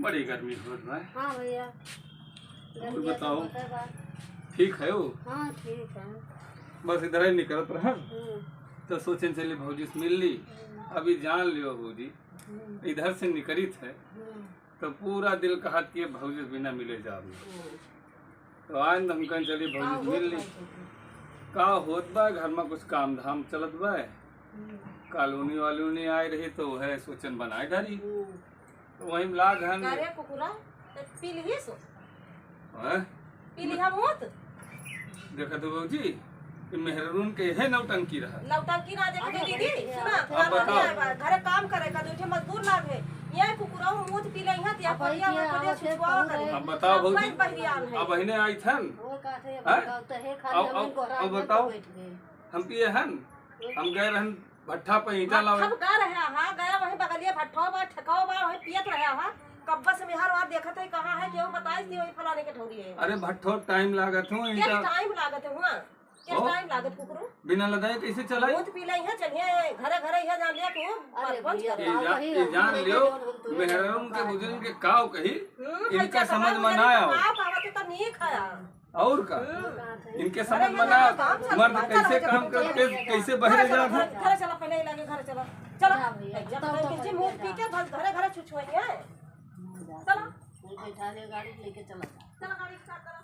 बड़ी गर्मी होत बा। हाँ भैया। और बताओ ठीक है वो? हाँ ठीक है। बस इधर ही निकलत रहा तो सोचन चली भौजी से मिल ली। अभी जान लियो भौजी इधर से निकलित है तो पूरा दिल कहत कि भौजी से बिना मिले जाओ। तो आज हमकन चली भौजी से मिल ली। का होत बा घर में कुछ काम धाम चलत बा। कॉलोनी वालोनी आए रही तो वह सोचन बनाए डाली तो वही ला घन देखा तो भौजी कि मेहरून के है नौटंकी रहा। नौटंकी ना देखे दीदी सुना घरे काम करे का दूठे मजदूर लाग है ये कुकुरा मुंह पी लई हत या परिया को सुवा करे। अब बताओ भौजी अब बहने आई थन अब बताओ हम पिए हन हम गए रहन भट्ठा पे ईंटा लावे हम गा रहे हां गया वही बगलिया भट्ठो बा ठकाओ बा वही पियत रहे हां कब्बा से बिहार वहां देखत है कहां है केहू बताई दी वही फलाने के ठौरी है। अरे भट्ठो टाइम लागत हो क्या टाइम लागत है हुआ क्या टाइम लागत कुकरो बिना लगाए कैसे चलाई दूध पी लई है चलिए घरे घरे है जान लिया तू ये जान लियो मेहरून के बुजुर्ग के काव कही इनका समझ में ना आओ तो नहीं खाया और का इनके समझ में ना मर्द कैसे काम करते कैसे बहरे जात है। घर चला पहले लगे घर चला चला जब किसी मुंह पी के घरे घरे छुछुआई है चला बैठा ले गाड़ी लेके चला गाड़ी स्टार्ट करो।